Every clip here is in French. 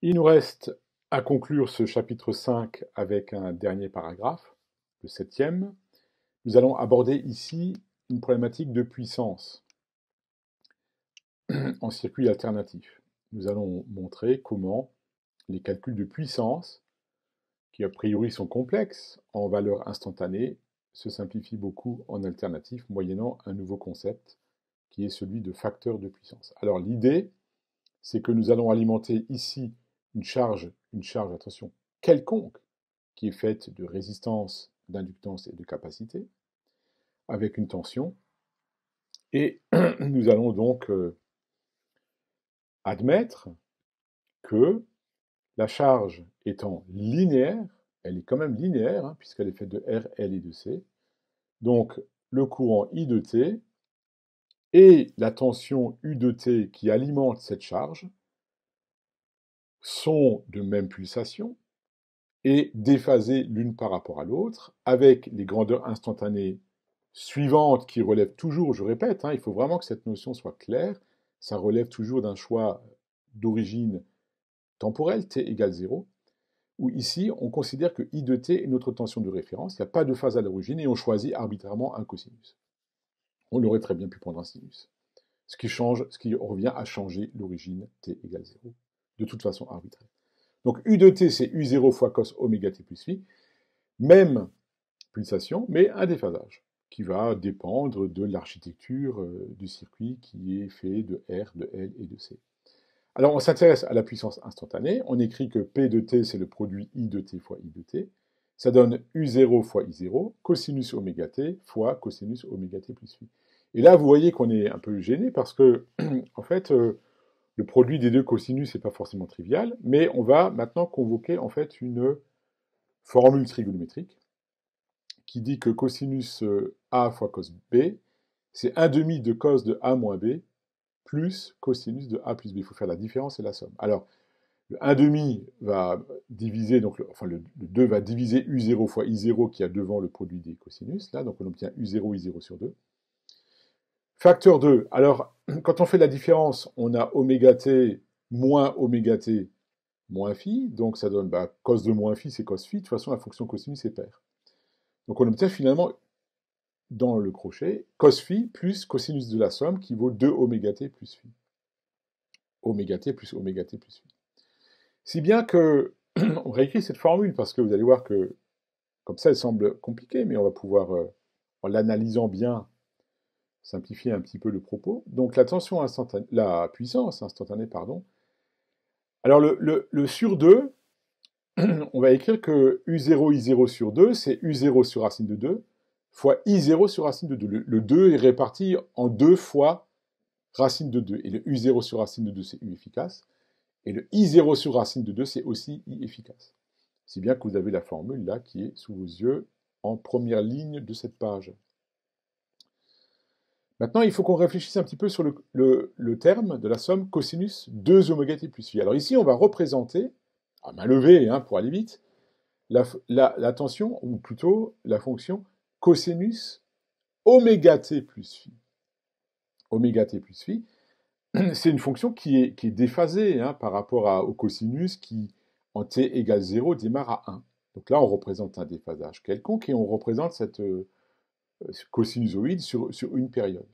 Il nous reste à conclure ce chapitre 5 avec un dernier paragraphe, le septième. Nous allons aborder ici une problématique de puissance en circuit alternatif. Nous allons montrer comment les calculs de puissance, qui a priori sont complexes en valeur instantanée, se simplifient beaucoup en alternatif, moyennant un nouveau concept qui est celui de facteur de puissance. Alors l'idée, c'est que nous allons alimenter ici une charge, attention, quelconque, qui est faite de résistance, d'inductance et de capacité, avec une tension. Et nous allons donc admettre que la charge étant linéaire, elle est quand même linéaire, hein, puisqu'elle est faite de R, L et de C. Donc le courant I de T et la tension U de T qui alimente cette charge sont de même pulsation et déphasées l'une par rapport à l'autre, avec les grandeurs instantanées suivantes qui relèvent toujours, je répète, hein, il faut vraiment que cette notion soit claire, ça relève toujours d'un choix d'origine temporelle, t égale 0, où ici, on considère que I de t est notre tension de référence, il n'y a pas de phase à l'origine, et on choisit arbitrairement un cosinus. On aurait très bien pu prendre un sinus. Ce qui revient à changer l'origine t égale 0, de toute façon arbitraire. Donc U de t, c'est U0 fois cos oméga t plus phi, même pulsation, mais un déphasage, qui va dépendre de l'architecture du circuit qui est fait de R, de L et de C. Alors on s'intéresse à la puissance instantanée, on écrit que P de t, c'est le produit I de t fois I de t, ça donne U0 fois I0, cosinus oméga t fois cosinus oméga t plus phi. Et là, vous voyez qu'on est un peu gêné parce que, en fait, le produit des deux cosinus n'est pas forcément trivial, mais on va maintenant convoquer en fait une formule trigonométrique qui dit que cosinus A fois cos B, c'est 1 demi de cos de A moins B plus cosinus de A plus B. Il faut faire la différence et la somme. Alors, le 1 demi va diviser, donc le 2 va diviser U0 fois I0 qui a devant le produit des cosinus, là, donc on obtient U0, I0 sur 2. Facteur 2, alors quand on fait la différence, on a oméga t moins phi, donc ça donne cos de moins phi, c'est cos phi, de toute façon la fonction cosinus est paire. Donc on obtient finalement, dans le crochet, cos phi plus cosinus de la somme qui vaut 2 oméga t plus phi. Oméga t plus phi. Si bien que, on réécrit cette formule, parce que vous allez voir que, comme ça elle semble compliquée, mais on va pouvoir, en l'analysant bien, simplifier un petit peu le propos. Donc la puissance instantanée, pardon. Alors le sur 2, on va écrire que U0, I0 sur 2, c'est U0 sur racine de 2 fois I0 sur racine de 2. Le 2 est réparti en 2 fois racine de 2. Et le U0 sur racine de 2, c'est U efficace. Et le I0 sur racine de 2, c'est aussi I efficace. Si bien que vous avez la formule là qui est sous vos yeux en première ligne de cette page. Maintenant, il faut qu'on réfléchisse un petit peu sur le terme de la somme cosinus 2 oméga t plus phi. Alors ici, on va représenter, à main levée, hein, pour aller vite, la tension, ou plutôt la fonction cosinus oméga t plus phi. Oméga t plus phi, c'est une fonction qui est déphasée hein, par rapport au cosinus qui, en t égale 0, démarre à 1. Donc là, on représente un déphasage quelconque et on représente cette cosinusoïde sur une période.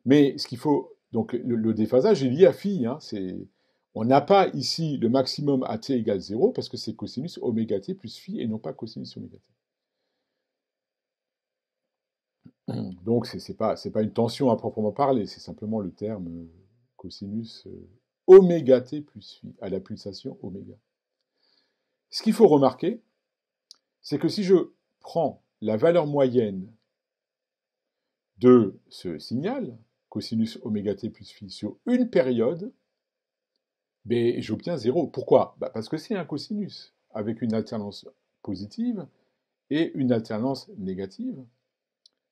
Mais ce qu'il faut, donc le déphasage est lié à phi. Hein, on n'a pas ici le maximum à t égale 0 parce que c'est cosinus oméga t plus phi et non pas cosinus oméga t. Donc c'est pas une tension à proprement parler, c'est simplement le terme cosinus oméga t plus phi à la pulsation oméga. Ce qu'il faut remarquer, c'est que si je prends la valeur moyenne de ce signal, cosinus oméga t plus phi, sur une période, ben, j'obtiens 0. Pourquoi? Parce que c'est un cosinus, avec une alternance positive et une alternance négative,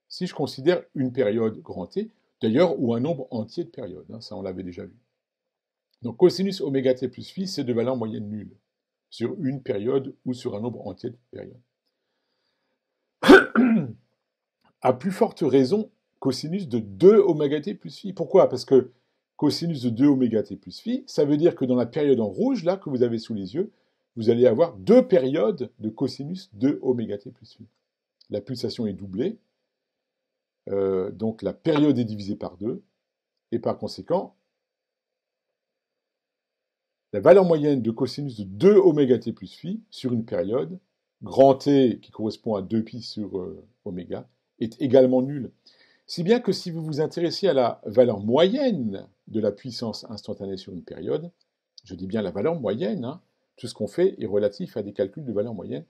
si je considère une période grand T, d'ailleurs, ou un nombre entier de périodes, hein, ça on l'avait déjà vu. Donc cosinus oméga t plus phi, c'est de valeur moyenne nulle, sur une période ou sur un nombre entier de périodes. À plus forte raison, cosinus de 2 oméga t plus phi. Pourquoi? Parce que cosinus de 2 oméga t plus phi, ça veut dire que dans la période en rouge, là, que vous avez sous les yeux, vous allez avoir 2 périodes de cosinus de oméga t plus phi. La pulsation est doublée, donc la période est divisée par 2, et par conséquent, la valeur moyenne de cosinus de 2 oméga t plus phi sur une période, grand T qui correspond à 2 pi sur oméga, est également nulle. Si bien que si vous vous intéressez à la valeur moyenne de la puissance instantanée sur une période, je dis bien la valeur moyenne, hein, tout ce qu'on fait est relatif à des calculs de valeur moyenne,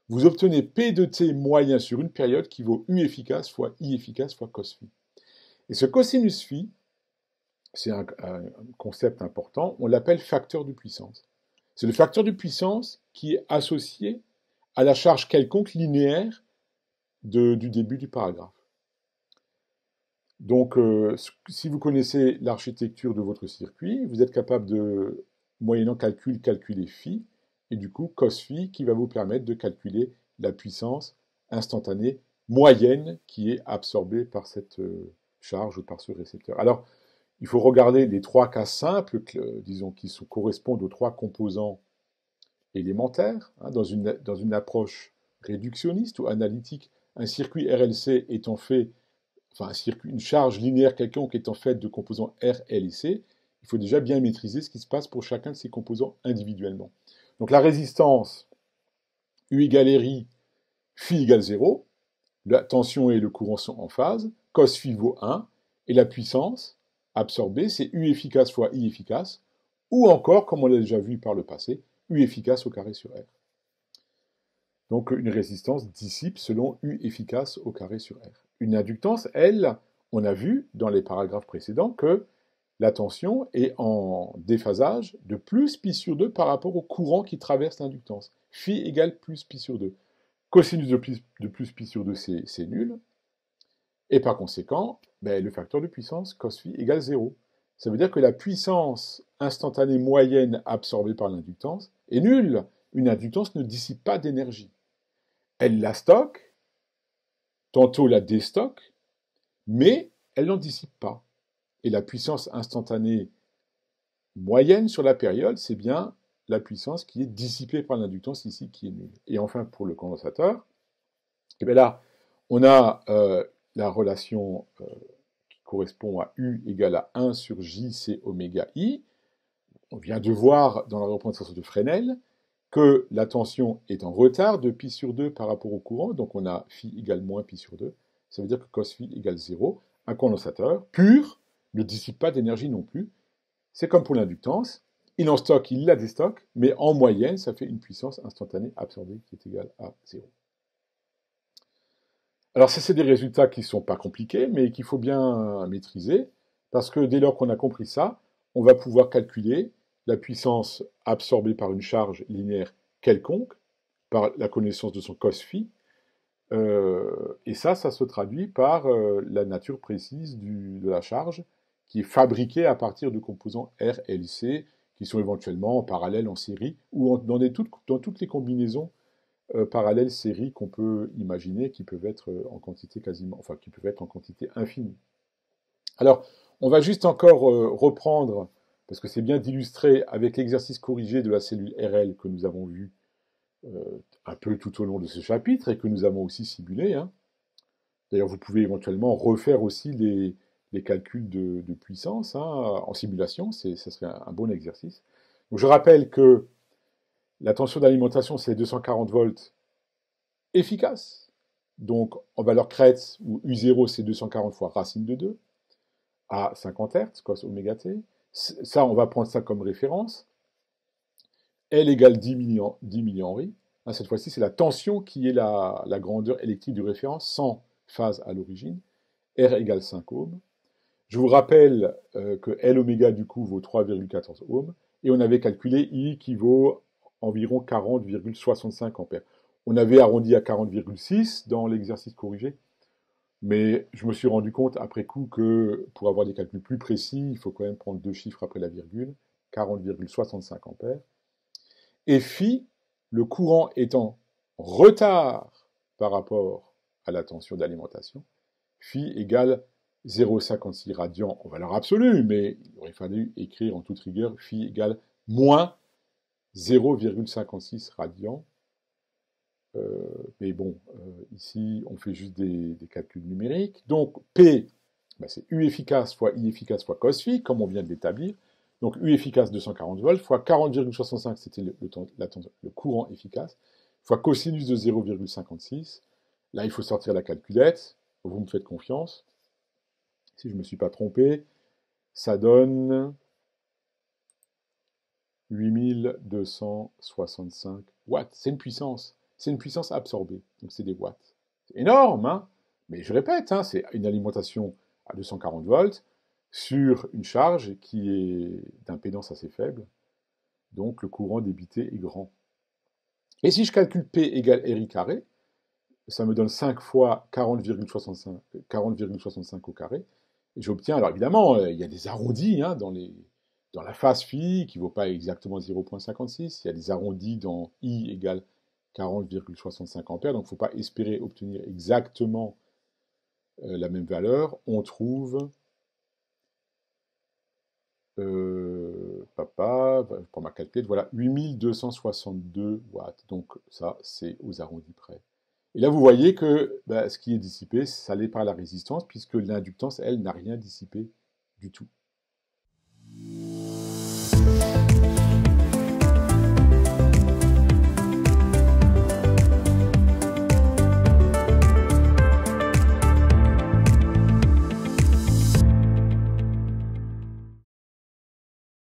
vous obtenez P de t moyen sur une période qui vaut U efficace fois I efficace fois cos phi. Et ce cosinus phi, c'est un concept important, on l'appelle facteur de puissance. C'est le facteur de puissance qui est associé à la charge quelconque linéaire du début du paragraphe. Donc, si vous connaissez l'architecture de votre circuit, vous êtes capable de, moyennant calcul, calculer phi, et du coup cos phi qui va vous permettre de calculer la puissance instantanée moyenne qui est absorbée par cette charge ou par ce récepteur. Alors, il faut regarder les 3 cas simples, disons, qui correspondent aux 3 composants élémentaires. Hein, dans une approche réductionniste ou analytique, un circuit RLC étant fait, enfin une charge linéaire quelconque étant faite de composants R, L et C, il faut déjà bien maîtriser ce qui se passe pour chacun de ces composants individuellement. Donc la résistance U égale RI, phi égale 0, la tension et le courant sont en phase, cos phi vaut 1, et la puissance absorbée, c'est U efficace fois I efficace, ou encore, comme on l'a déjà vu par le passé, U efficace au carré sur R. Donc une résistance dissipe selon U efficace au carré sur R. Une inductance, elle, on a vu dans les paragraphes précédents que la tension est en déphasage de plus pi sur 2 par rapport au courant qui traverse l'inductance. Phi égale plus pi sur 2. Cosinus de plus pi sur 2, c'est nul. Et par conséquent, le facteur de puissance, cos phi, égale 0. Ça veut dire que la puissance instantanée moyenne absorbée par l'inductance est nulle. Une inductance ne dissipe pas d'énergie. Elle la stocke, tantôt la déstocke, mais elle n'en dissipe pas. Et la puissance instantanée moyenne sur la période, c'est bien la puissance qui est dissipée par l'inductance ici, qui est nulle. Et enfin, pour le condensateur, et bien là, on a la relation qui correspond à U égale à 1 sur JC oméga I. On vient de voir dans la représentation de Fresnel que la tension est en retard de pi sur 2 par rapport au courant, donc on a phi égale moins pi sur 2. Ça veut dire que cos phi égale 0. Un condensateur pur ne dissipe pas d'énergie non plus. C'est comme pour l'inductance. Il en stocke, il la déstocke, mais en moyenne, ça fait une puissance instantanée absorbée qui est égale à 0. Alors ça, c'est des résultats qui ne sont pas compliqués, mais qu'il faut bien maîtriser, parce que dès lors qu'on a compris ça, on va pouvoir calculer la puissance absorbée par une charge linéaire quelconque, par la connaissance de son cos phi, et ça se traduit par la nature précise de la charge, qui est fabriquée à partir de composants R, L, C, qui sont éventuellement en parallèle, en série, ou dans toutes les combinaisons parallèles séries qu'on peut imaginer, qui peuvent être en quantité qui peuvent être en quantité infinie. Alors, on va juste encore reprendre, parce que c'est bien d'illustrer avec l'exercice corrigé de la cellule RL que nous avons vu un peu tout au long de ce chapitre et que nous avons aussi simulé. Hein. D'ailleurs, vous pouvez éventuellement refaire aussi les calculs de puissance en simulation, ça serait un bon exercice. Donc, je rappelle que la tension d'alimentation, c'est 240 volts efficace. Donc, en valeur Kretz, où U0, c'est 240 fois racine de 2, à 50 Hz, cos oméga t. Ça, on va prendre ça comme référence. L égale 10 millihenry. Cette fois-ci, c'est la tension qui est la grandeur électrique de référence sans phase à l'origine. R égale 5 ohms. Je vous rappelle que L oméga, du coup, vaut 3,14 ohms. Et on avait calculé I qui vaut environ 40,65 ampères. On avait arrondi à 40,6 dans l'exercice corrigé. Mais je me suis rendu compte après coup que pour avoir des calculs plus précis, il faut quand même prendre 2 chiffres après la virgule, 40,65 ampères. Et phi, le courant est en retard par rapport à la tension d'alimentation, phi égale 0,56 radians en valeur absolue, mais il aurait fallu écrire en toute rigueur phi égale moins 0,56 radians. Mais bon, ici, on fait juste des calculs numériques. Donc, P, ben, c'est U efficace fois I efficace fois cos phi, comme on vient de l'établir. Donc, U efficace 240 volts fois 40,65, c'était le courant efficace, fois cosinus de 0,56. Là, il faut sortir la calculette. Vous me faites confiance. Si je ne me suis pas trompé, ça donne 8265 watts. C'est une puissance. C'est une puissance absorbée. Donc c'est des watts. C'est énorme, hein. Mais je répète, hein, c'est une alimentation à 240 volts sur une charge qui est d'impédance assez faible. Donc le courant débité est grand. Et si je calcule P égale RI carré, ça me donne 5 fois 40,65 au carré. Et j'obtiens, alors évidemment, il y a des arrondis hein, dans la phase phi qui ne vaut pas exactement 0,56. Il y a des arrondis dans I égale 40,65 ampères. Donc il ne faut pas espérer obtenir exactement la même valeur. On trouve, je prends ma calculette, voilà, 8262 watts. Donc ça, c'est aux arrondis près. Et là, vous voyez que ce qui est dissipé, ça l'est par la résistance, puisque l'inductance, elle, n'a rien dissipé du tout.